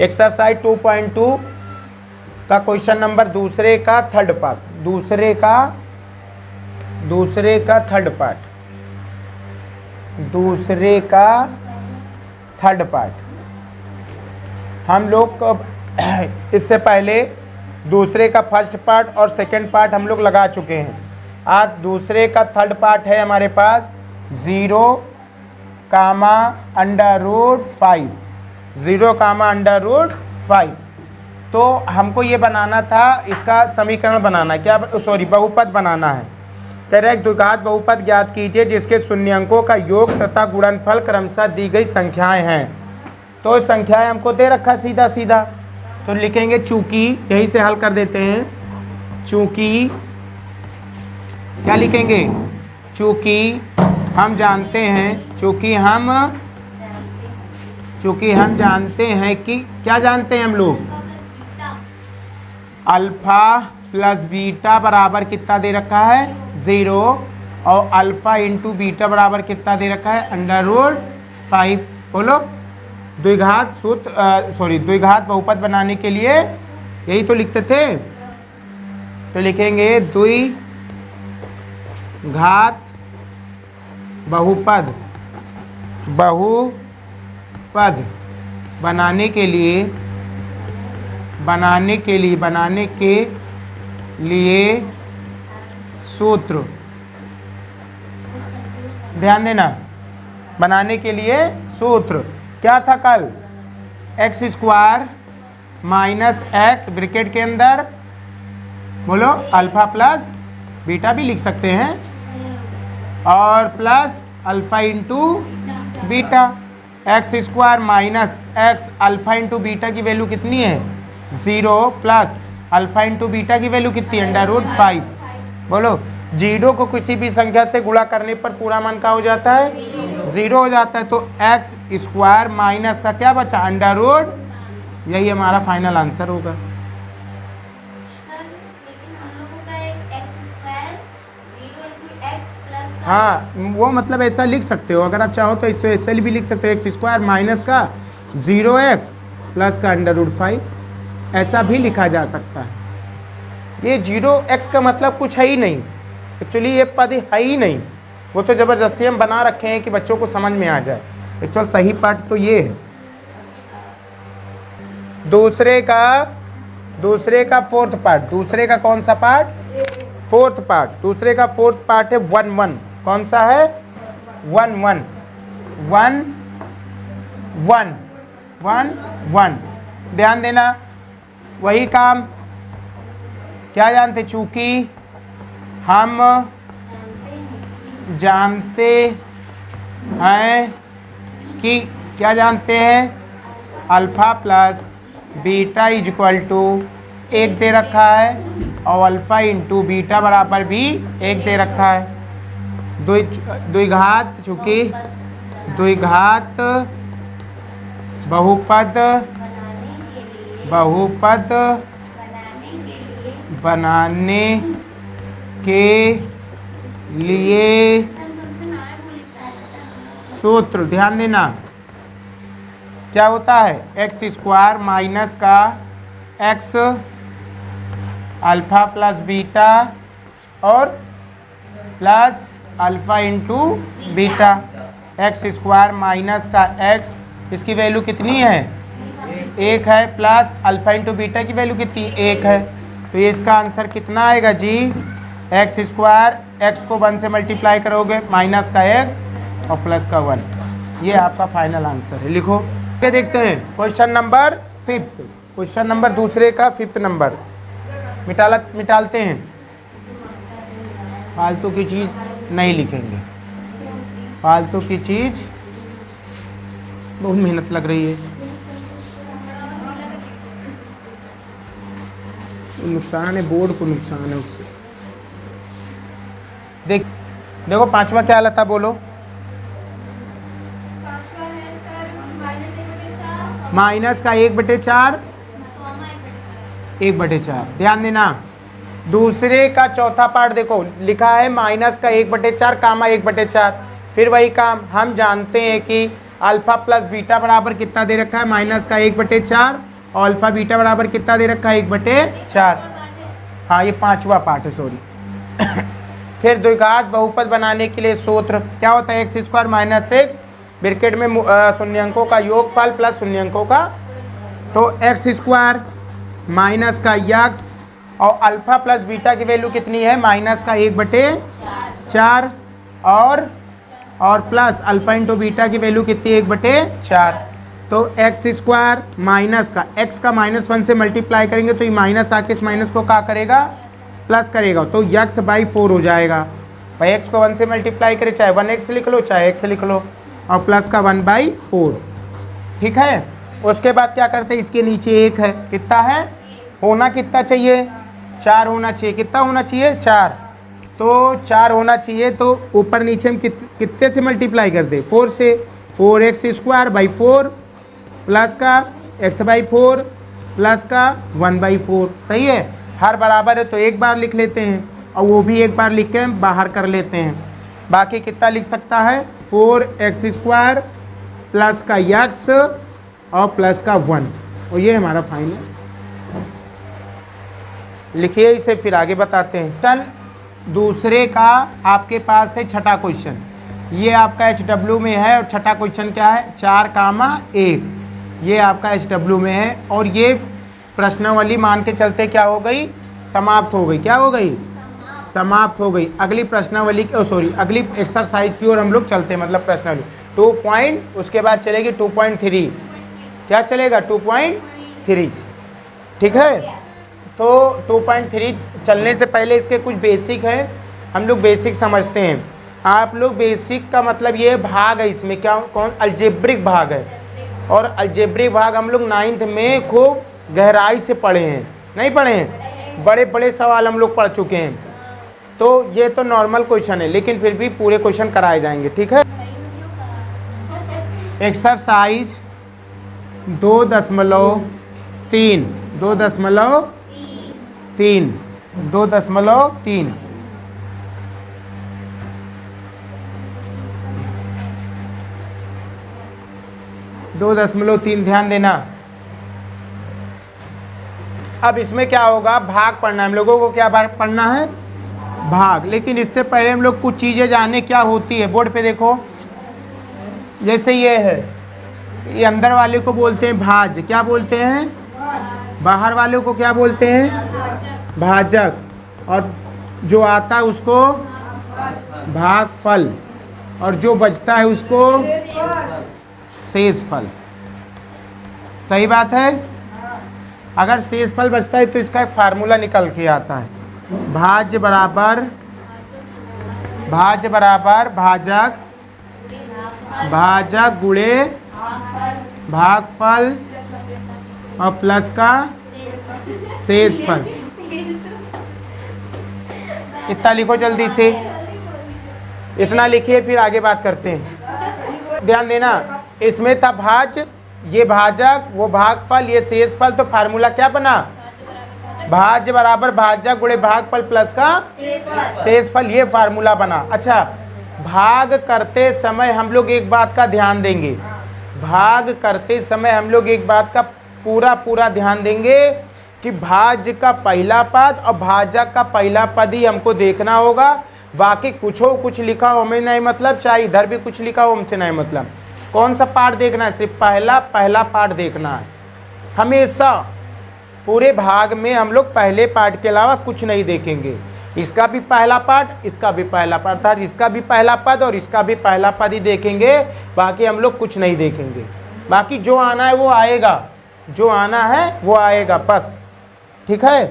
Exercise 2.2 का question number दूसरे का थर्ड पार्ट, दूसरे का थर्ड पार्ट। हम लोग इससे पहले दूसरे का फर्स्ट पार्ट और सेकंड पार्ट हम लोग लगा चुके हैं। आज दूसरे का थर्ड पार्ट है हमारे पास 0, √5, 0, तो हमको ये बनाना था, इसका समीकरण बनाना है, क्या बहुपद बनाना है। कह रहे हैं द्विघात बहुपद ज्ञात कीजिए जिसके शून्यंकों का योग तथा गुणनफल क्रमशः दी गई संख्याएं हैं। तो संख्याएं हमको दे रखा सीधा सीधा, तो लिखेंगे चूंकि, यही से हल कर देते हैं। चूंकि क्या लिखेंगे? चूंकि हम जानते हैं, चूंकि हम जानते हैं कि क्या जानते हैं हम लोग, अल्फा प्लस बीटा बराबर कितना दे रखा है 0, और अल्फा इंटू बीटा बराबर कितना दे रखा है √5। बोलो, द्विघात द्विघात बहुपद बनाने के लिए यही तो लिखते थे। तो लिखेंगे द्विघात बहुपद बनाने के लिए सूत्र, ध्यान देना, बनाने के लिए सूत्र क्या था कल, x² - x ब्रैकेट के अंदर, बोलो अल्फा प्लस बीटा भी लिख सकते हैं, और plus alpha into beta. x² - x, alpha into beta की वैल्यू कितनी है 0, प्लस अल्फा इंटू बीटा की वैल्यू कितनी है √5। बोलो, 0 को किसी भी संख्या से गुणा करने पर पूरा मान का हो जाता है 0 हो जाता है। तो x² माइनस का क्या बचा √, यही हमारा फाइनल आंसर होगा। हाँ, वो मतलब ऐसा लिख सकते हो, अगर आप चाहो तो इससे ऐसे भी लिख सकते हो, x² माइनस का 0x प्लस का √5, ऐसा भी लिखा जा सकता है। ये 0x का मतलब कुछ है ही नहीं, एक्चुअली ये पद है ही नहीं, वो तो ज़बरदस्ती हम बना रखे हैं कि बच्चों को समझ में आ जाए। एक्चुअल सही पार्ट तो ये है। दूसरे का फोर्थ पार्ट, दूसरे का कौन सा पार्ट, फोर्थ पार्ट, दूसरे का फोर्थ पार्ट है 1, कौन सा है 1, ध्यान देना। वही काम क्या जानते, चूंकि हम जानते हैं कि क्या जानते हैं, अल्फा प्लस बीटा = 1 दे रखा है, और अल्फा इंटू बीटा बराबर भी 1 दे रखा है। द्विघात, चूंकि द्विघात बहुपद बनाने के लिए सूत्र, ध्यान देना, क्या होता है x² माइनस का x, अल्फा प्लस बीटा और plus alpha into beta. x² minus का x, इसकी वैल्यू कितनी है 1 है, प्लस अल्फा इंटू बीटा की वैल्यू कितनी 1 है। तो ये इसका आंसर कितना आएगा जी, x², x को 1 से मल्टीप्लाई करोगे, माइनस का x और प्लस का 1, ये आपका फाइनल आंसर है। लिखो, ये देखते हैं क्वेश्चन नंबर 5, क्वेश्चन नंबर दूसरे का 5th नंबर। मिटालते हैं, फालतू की चीज़ नहीं लिखेंगे, फालतू की चीज़ बहुत मेहनत लग रही है, नुकसान है, बोर्ड को नुकसान है उससे। देखो 5वां क्या आला था, बोलो, माइनस का 1/4, 1/4, ध्यान देना। दूसरे का चौथा पार्ट देखो, लिखा है माइनस का 1/4, कामा 1/4। फिर वही काम, हम जानते हैं कि अल्फा प्लस बीटा बराबर कितना दे रखा है, माइनस का 1/4 और अल्फ़ा बीटा बराबर कितना दे रखा है 1/4। हाँ ये 5वां पार्ट है, सॉरी। फिर द्विघात बहुपद बनाने के लिए सूत्र क्या होता है, x² माइनस एक्स ब्रैकेट में शून्यंकों का योगफल प्लस शून्यंकों का, तो x² माइनस का यक्स और अल्फ़ा प्लस बीटा की वैल्यू कितनी है माइनस का 1/4 और प्लस अल्फ़ा इंटू बीटा की वैल्यू कितनी है 1/4। तो x² माइनस का x का -1 से मल्टीप्लाई करेंगे तो ये माइनस आके इस माइनस को क्या करेगा प्लस करेगा, तो x/4 हो जाएगा। भाई x को 1 से मल्टीप्लाई करे चाहे 1x लिख लो चाहे x लिख लो, और प्लस का 1/4। ठीक है, उसके बाद क्या करते हैं, इसके नीचे 1 है, कितना है होना कितना चाहिए 4 होना चाहिए, कितना होना चाहिए 4, तो 4 होना चाहिए। तो ऊपर नीचे हम कितने से मल्टीप्लाई कर दे 4 से, 4x² प्लस का x/4 प्लस का 1/4, सही है। हर बराबर है तो एक बार लिख लेते हैं और वो भी एक बार लिख के बाहर कर लेते हैं। बाकी कितना लिख सकता है 4x² प्लस का x और प्लस का 1, और ये हमारा फाइनल। लिखिए इसे फिर आगे बताते हैं। चल दूसरे का आपके पास है छठा क्वेश्चन, ये आपका HW में है और छठा क्वेश्चन क्या है 4,1, ये आपका HW में है। और ये प्रश्नावली मान के चलते क्या हो गई समाप्त हो गई, क्या हो गई समाप्त हो गई। अगली प्रश्नावली अगली एक्सरसाइज की ओर हम लोग चलते हैं, मतलब प्रश्नावली 2 पॉइंट, उसके बाद चलेगी 2.3, क्या चलेगा 2.3, ठीक है। तो 2.3 चलने से पहले इसके कुछ बेसिक है, हम लोग बेसिक समझते हैं। आप लोग बेसिक का मतलब ये भाग है, इसमें क्या कौन अलजेब्रिक भाग है, और अलजेब्रिक भाग हम लोग 9th में खूब गहराई से पढ़े हैं, नहीं पढ़े हैं, बड़े बड़े सवाल हम लोग पढ़ चुके हैं। तो ये तो नॉर्मल क्वेश्चन है, लेकिन फिर भी पूरे क्वेश्चन कराए जाएंगे, ठीक है। एक्सरसाइज 2.3 2.3 ध्यान देना। अब इसमें क्या होगा भाग पढ़ना है हम लोगों को, क्या पढ़ना है भाग। लेकिन इससे पहले हम लोग कुछ चीज़ें जाने क्या होती है। बोर्ड पे देखो, जैसे ये है, ये अंदर वाले को बोलते हैं भाज्य, क्या बोलते हैं, बाहर वाले को क्या बोलते हैं भाजक, और जो आता है उसको भागफल, और जो बचता है उसको शेषफल। सही बात है। अगर शेषफल बचता है तो इसका एक फार्मूला निकल के आता है, भाज्य बराबर भाजक गुणे भागफल और प्लस का शेषफल। इतना लिखो जल्दी से, इतना लिखिए फिर आगे बात करते हैं। ध्यान देना, इसमें था भाज्य, ये भाजक, वो भागफल, ये शेषफल, तो फार्मूला क्या बना भाज्य बराबर भाजक गुणे भागफल प्लस का शेषफल, ये फार्मूला बना। अच्छा, भाग करते समय हम लोग एक बात का ध्यान देंगे, भाग करते समय हम लोग एक बात का पूरा ध्यान देंगे कि भाज्य का पहला पद और भाजक का पहला पद ही हमको देखना होगा। बाकी कुछ लिखा हो हमें नहीं मतलब, चाहे इधर भी कुछ लिखा हो हमसे नहीं मतलब। कौन सा पार्ट देखना है, सिर्फ पहला पार्ट देखना है हमेशा। पूरे भाग में हम लोग पहले पार्ट के अलावा कुछ नहीं देखेंगे। इसका भी पहला पार्ट, इसका भी पहला पार्ट, अर्थात इसका भी पहला पद और इसका भी पहला पद ही देखेंगे, बाकी हम लोग कुछ नहीं देखेंगे। बाकी जो आना है वो आएगा, जो आना है वो आएगा बस, ठीक है।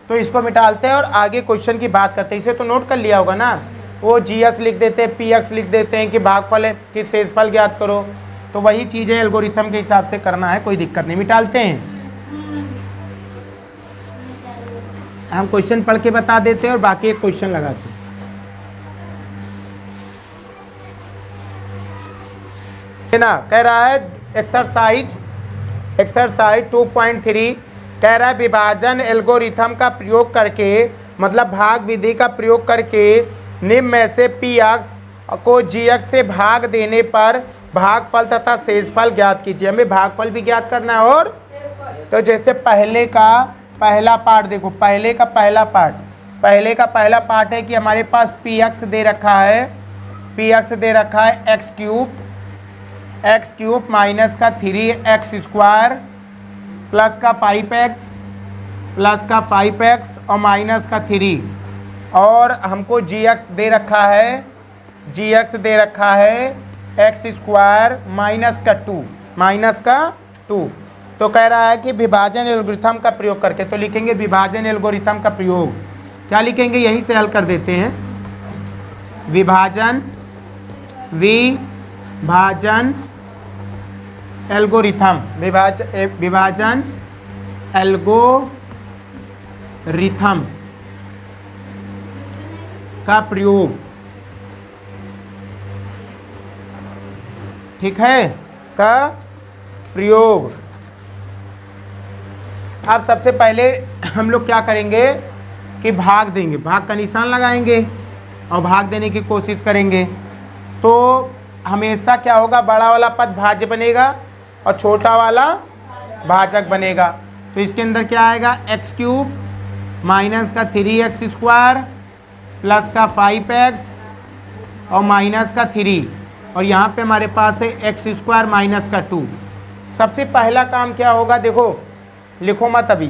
तो इसको मिटालते हैं और आगे क्वेश्चन की बात करते हैं। इसे तो नोट कर लिया होगा ना, वो GS लिख देते हैं, PX लिख देते हैं कि भागफल है कि शेषफल ज्ञात करो, तो वही चीज़ें एल्गोरिथम के हिसाब से करना है, कोई दिक्कत नहीं। मिटालते हैं, हम क्वेश्चन पढ़ के बता देते हैं और बाकी एक क्वेश्चन लगाते हैं ना। कह रहा है एक्सरसाइज 2.3 कह रहा है विभाजन एल्गोरिथम का प्रयोग करके, मतलब भाग विधि का प्रयोग करके निम्न में से PX को GX से भाग देने पर भागफल तथा शेषफल ज्ञात कीजिए। हमें भागफल भी ज्ञात करना है और तो जैसे पहले का पहला पार्ट देखो, पहले का पहला पार्ट है कि हमारे पास पी एक्स दे रखा है, एक्स क्यूब माइनस का 3x स्क्वायर प्लस का 5x और माइनस का 3, और हमको gx दे रखा है एक्स स्क्वायर माइनस का 2। तो कह रहा है कि विभाजन एल्गोरिथम का प्रयोग करके, तो लिखेंगे विभाजन एल्गोरिथम का प्रयोग, क्या लिखेंगे यहीं से हल कर देते हैं, विभाजन एल्गोरिथम, विभाजन एल्गोरिथम का प्रयोग, ठीक है, का प्रयोग। अब सबसे पहले हम लोग क्या करेंगे कि भाग देंगे, भाग का निशान लगाएंगे और भाग देने की कोशिश करेंगे। तो हमेशा क्या होगा, बड़ा वाला पद भाज्य बनेगा और छोटा वाला भाजक बनेगा। तो इसके अंदर क्या आएगा, एक्स क्यूब माइनस का 3x स्क्वायर प्लस का 5x और माइनस का 3, और यहाँ पे हमारे पास है एक्स स्क्वायर माइनस का 2। सबसे पहला काम क्या होगा, देखो लिखो मत अभी,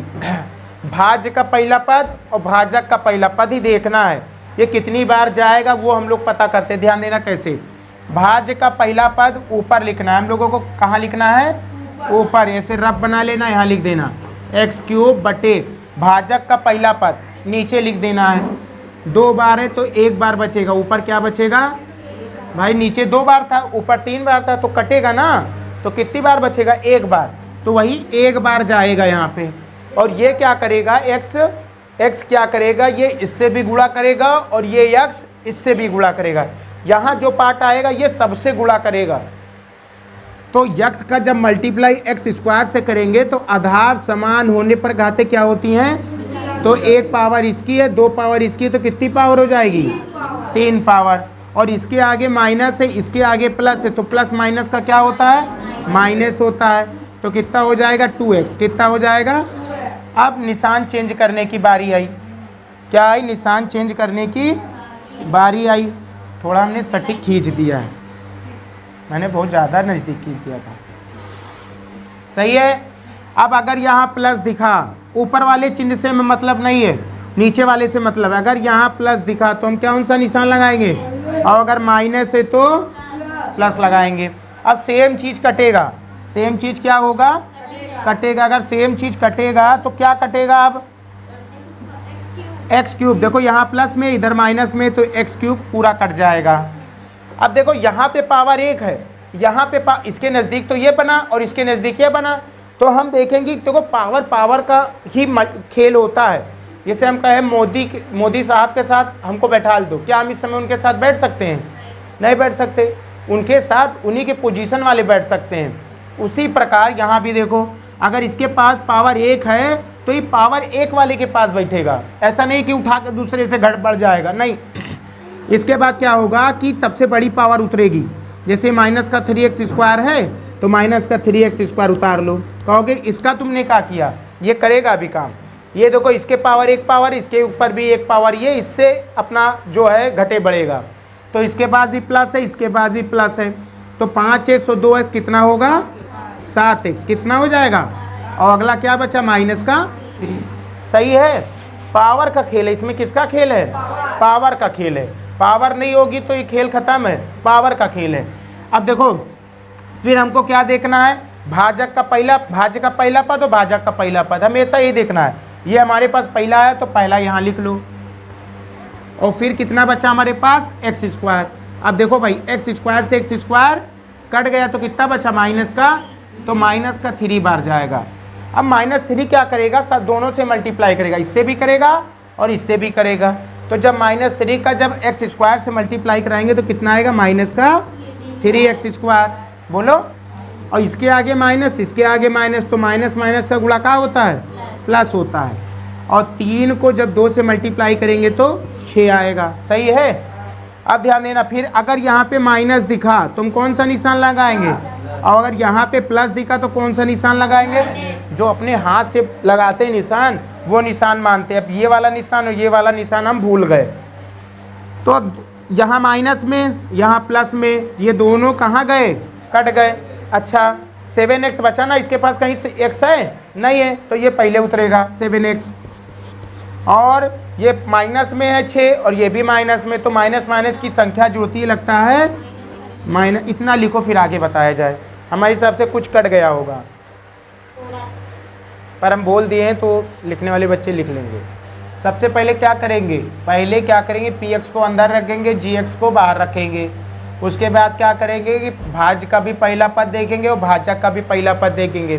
भाज्य का पहला पद और भाजक का पहला पद ही देखना है, ये कितनी बार जाएगा वो हम लोग पता करते हैं। ध्यान देना कैसे, भाज्य का पहला पद ऊपर लिखना है हम लोगों को, कहाँ लिखना है, ऊपर, ऐसे रफ बना लेना, यहाँ लिख देना एक्स क्यूब बटे भाजक का पहला पद नीचे लिख देना है। 2 बार है तो 1 बार बचेगा, ऊपर क्या बचेगा भाई, नीचे 2 बार था ऊपर 3 बार था, तो कटेगा ना, तो कितनी बार बचेगा, 1 बार, तो वही 1 बार जाएगा यहाँ पे। और ये क्या करेगा, एक्स क्या करेगा, ये इससे भी गुणा करेगा और ये एक्स इससे भी गुणा करेगा। यहाँ जो पार्ट आएगा ये सबसे गुणा करेगा। तो यक्स का जब मल्टीप्लाई एक्स स्क्वायर से करेंगे तो आधार समान होने पर घातें क्या होती हैं, तो 1 पावर इसकी है, 2 पावर इसकी है, तो कितनी पावर हो जाएगी, 3 पावर। और इसके आगे माइनस है, इसके आगे प्लस है, तो प्लस माइनस का क्या होता है, माइनस होता है। तो कितना हो जाएगा, 2x, कितना हो जाएगा। अब निशान चेंज करने की बारी आई, क्या आई, निशान चेंज करने की बारी आई। थोड़ा हमने सटीक खींच दिया है, मैंने बहुत ज़्यादा नज़दीक खींच दिया था, सही है। अब अगर यहाँ प्लस दिखा, ऊपर वाले चिन्ह से मतलब नहीं है, नीचे वाले से मतलब है। अगर यहाँ प्लस दिखा तो हम कौन सा निशान लगाएंगे, और अगर माइनस है तो प्लस लगाएंगे। अब सेम चीज़ कटेगा, सेम चीज़ क्या होगा, कटेगा। अगर सेम चीज़ कटेगा तो क्या कटेगा, अब एक्स क्यूब, देखो यहाँ प्लस में इधर माइनस में, तो एक्स क्यूब पूरा कट जाएगा। अब देखो यहाँ पे पावर 1 है, यहाँ पे इसके नज़दीक तो ये बना और इसके नज़दीक ये बना, तो हम देखेंगे देखो पावर का ही खेल होता है। जैसे हम कहें मोदी साहब के साथ हमको बैठा दो, क्या हम इस समय उनके साथ बैठ सकते हैं, नहीं बैठ सकते, उनके साथ उन्हीं के पोजीशन वाले बैठ सकते हैं। उसी प्रकार यहाँ भी देखो, अगर इसके पास पावर 1 है तो ये पावर 1 वाले के पास बैठेगा, ऐसा नहीं कि उठा कर दूसरे से घट बढ़ जाएगा, नहीं। इसके बाद क्या होगा कि सबसे बड़ी पावर उतरेगी, जैसे माइनस का 3x स्क्वायर है तो माइनस का 3x स्क्वायर उतार लो, कहोगे इसका तुमने क्या किया, ये करेगा अभी काम। ये देखो इसके पावर 1 पावर, इसके ऊपर भी 1 पावर, ये इससे अपना जो है घटे बढ़ेगा। तो इसके बाद भी प्लस है, इसके बाद भी प्लस है, तो 5x और 2x कितना होगा, 7x, कितना हो जाएगा। और अगला क्या बचा, माइनस का 3, सही है। पावर का खेल है इसमें, किसका खेल है, पावर का खेल है। पावर नहीं होगी तो ये खेल खत्म है, पावर का खेल है। अब देखो फिर हमको क्या देखना है, भाज्य का पहला पद और भाजक का पहला पद, हमेशा ये देखना है। ये हमारे पास पहला है तो पहला यहाँ लिख लो, और फिर कितना बचा हमारे पास, एक्स स्क्वायर। अब देखो भाई एक्स स्क्वायर से एक्स स्क्वायर कट गया तो कितना बचा, माइनस का, तो माइनस का 3 बार जाएगा। अब -3 क्या करेगा, सब दोनों से मल्टीप्लाई करेगा, इससे भी करेगा और इससे भी करेगा। तो जब -3 का जब एक्स स्क्वायर से मल्टीप्लाई कराएंगे तो कितना आएगा, माइनस का 3x स्क्वायर, बोलो। और इसके आगे माइनस, इसके आगे माइनस, तो माइनस माइनस का गुणा क्या होता है, प्लस होता है। और 3 को जब 2 से मल्टीप्लाई करेंगे तो 6 आएगा, सही है। अब ध्यान देना, फिर अगर यहाँ पे माइनस दिखा तो हम कौन सा निशान लगाएंगे, और अगर यहाँ पे प्लस दिखा तो कौन सा निशान लगाएंगे? जो अपने हाथ से लगाते हैं निशान, वो निशान मानते हैं। अब ये वाला निशान और ये वाला निशान हम भूल गए, तो अब यहाँ माइनस में, यहाँ प्लस में, ये दोनों कहाँ गए? कट गए। अच्छा 7x बचा ना, इसके पास कहीं से x है? नहीं है, तो ये पहले उतरेगा 7x। और ये माइनस में है 6 और ये भी माइनस में, तो माइनस माइनस की संख्या जुड़ती है, लगता है माइनस। इतना लिखो फिर आगे बताया जाए। हमारे हिसाब से कुछ कट गया होगा, पर हम बोल दिए हैं तो लिखने वाले बच्चे लिख लेंगे। सबसे पहले क्या करेंगे? px को अंदर रखेंगे, gx को बाहर रखेंगे। उसके बाद क्या करेंगे कि भाज्य का भी पहला पद देखेंगे और भाजक का भी पहला पद देखेंगे।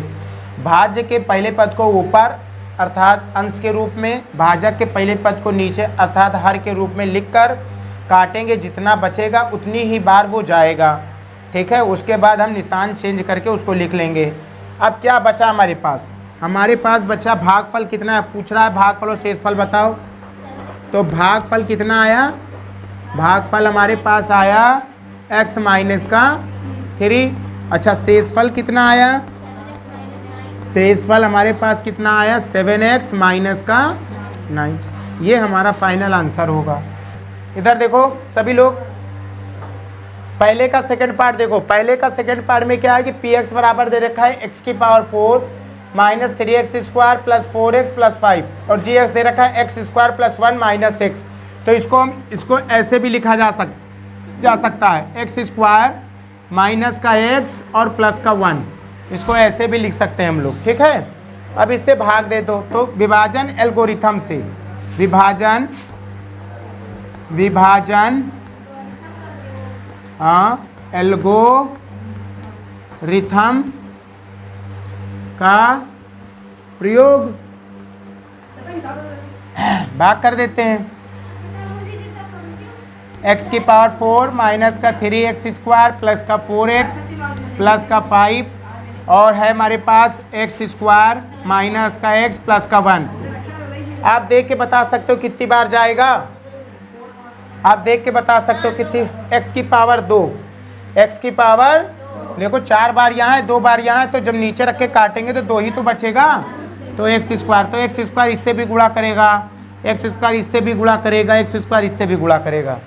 भाज्य के पहले पद को ऊपर अर्थात अंश के रूप में, भाजक के पहले पद को नीचे अर्थात हर के रूप में लिखकर काटेंगे। जितना बचेगा उतनी ही बार वो जाएगा, ठीक है। उसके बाद हम निशान चेंज करके उसको लिख लेंगे। अब क्या बचा हमारे पास? हमारे पास बचा भागफल कितना है, पूछ रहा है भागफल और शेषफल बताओ। तो भागफल कितना आया? भागफल हमारे पास आया x माइनस का 3। अच्छा शेषफल कितना आया? शेषफल हमारे पास कितना आया? 7x माइनस का 9। ये हमारा फाइनल आंसर होगा। इधर देखो सभी लोग, पहले का सेकंड पार्ट देखो। पहले का सेकंड पार्ट में क्या है कि px बराबर दे रखा है x की power 4 minus 3x square plus 4x plus 5 और gx दे रखा है x square plus 1 minus x। तो इसको ऐसे भी लिखा जा सकता है, x स्क्वायर माइनस का x और प्लस का 1। इसको ऐसे भी लिख सकते हैं हम लोग, ठीक है। अब इससे भाग दे दो, तो विभाजन एल्गोरिथम से, विभाजन एल्गोरिथम का प्रयोग भाग कर देते हैं। x की पावर 4 माइनस का 3x स्क्वायर प्लस का 4x प्लस का 5 और है हमारे पास x स्क्वायर माइनस का x प्लस का 1। आप देख के बता सकते हो कितनी बार जाएगा? आप देख के बता सकते हो कितनी? x की पावर 2, x की पावर देखो 4 बार यहाँ है, 2 बार यहाँ है, तो जब नीचे रख के काटेंगे तो 2 ही तो बचेगा। तो x स्क्वायर, तो x स्क्वायर इससे भी गुणा करेगा, x स्क्वायर इससे भी गुणा करेगा, x स्क्वायर इससे भी गुणा करेगा।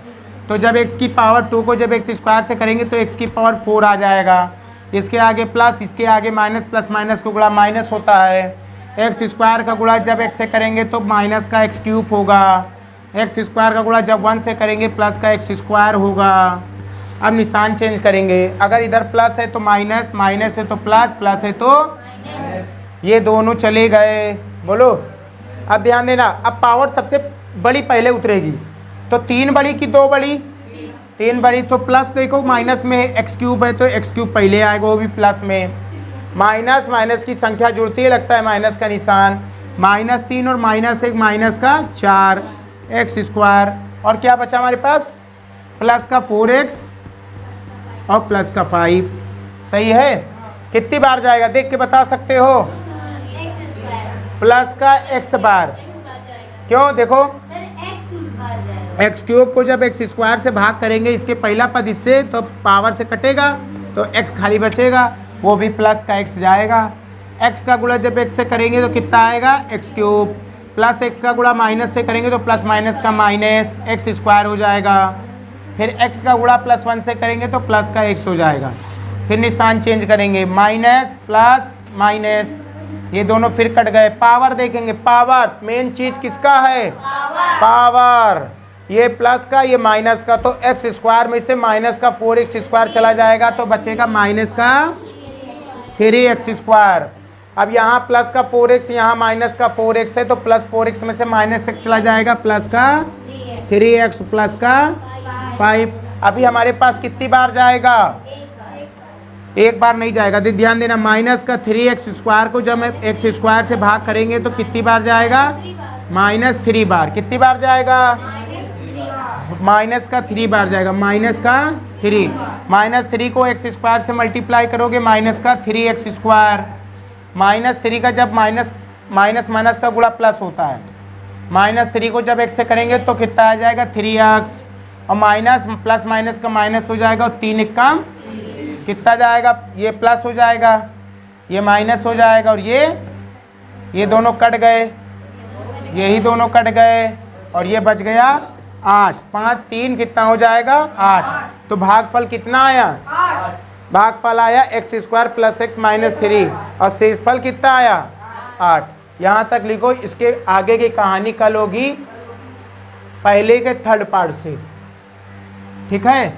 तो जब x की पावर 2 को जब x स्क्वायर से करेंगे तो x की पावर 4 आ जाएगा। इसके आगे प्लस, इसके आगे माइनस, प्लस माइनस को गुणा माइनस होता है। x स्क्वायर का गुणा जब x से करेंगे तो माइनस का x क्यूब होगा। x स्क्वायर का गुणा जब 1 से करेंगे प्लस का x स्क्वायर होगा। अब निशान चेंज करेंगे, अगर इधर प्लस है तो माइनस, माइनस है तो प्लस, प्लस है तो ये दोनों चले गए। बोलो अब ध्यान देना, अब पावर सबसे बड़ी पहले उतरेगी। तो 3 बड़ी की 2 बड़ी? 3 बड़ी। तो प्लस देखो माइनस में एक्स क्यूब है तो एक्स क्यूब पहले आएगा, वो भी प्लस में। माइनस माइनस की संख्या जुड़ती है, लगता है माइनस का निशान। -3 और -1 माइनस का 4 एक्स स्क्वायर। और क्या बचा हमारे पास? प्लस का 4x और प्लस का 5। सही है। कितनी बार जाएगा देख के बता सकते हो? प्लस का x बार। क्यों? देखो एक्स क्यूब को जब एक्स स्क्वायर से भाग करेंगे, इसके पहला पद इससे, तो पावर से कटेगा तो x खाली बचेगा, वो भी प्लस का x जाएगा। x का गुणा जब x से करेंगे तो कितना आएगा? एक्स क्यूब प्लस x का गुणा माइनस से करेंगे तो प्लस माइनस का माइनस एक्स स्क्वायर हो जाएगा। फिर x का गुणा +1 से करेंगे तो प्लस का x हो जाएगा। फिर निशान चेंज करेंगे, माइनस प्लस माइनस, ये दोनों फिर कट गए। पावर देखेंगे, पावर मेन चीज किसका है? पावर। ये प्लस का, ये माइनस का, तो एक्स स्क्वायर में से माइनस का 4x स्क्वायर चला जाएगा तो बचेगा माइनस का 3x स्क्वायर। अब यहाँ प्लस का 4x, यहाँ माइनस का 4x है, तो प्लस 4x में से माइनस x चला जाएगा, प्लस का 3x प्लस का 5। अभी हमारे पास कितनी बार जाएगा? एक बार नहीं जाएगा। ध्यान देना, माइनस का 3x स्क्वायर को जब हम एक्स स्क्वायर से भाग करेंगे तो कितनी बार जाएगा? -3 बार। कितनी बार जाएगा? माइनस का 3 बार जाएगा, माइनस का 3। -3 को एक्स स्क्वायर से मल्टीप्लाई करोगे, माइनस का 3x स्क्वायर। -3 का जब माइनस माइनस का गुणा प्लस होता है, -3 को जब x से करेंगे तो कितना आ जाएगा? 3x। और माइनस प्लस माइनस का माइनस हो जाएगा और 3 1 कम कितना जाएगा, ये प्लस हो जाएगा, ये माइनस हो जाएगा, और ये दोनों कट गए, यही दोनों कट गए, और ये बच गया 8। 5 3 कितना हो जाएगा 8। तो भागफल कितना आया, भागफल आया x² + x - 3, और शेषफल कितना आया 8। यहाँ तक लिखो। इसके आगे की कहानी कल होगी पहले के थर्ड पार्ट से, ठीक है।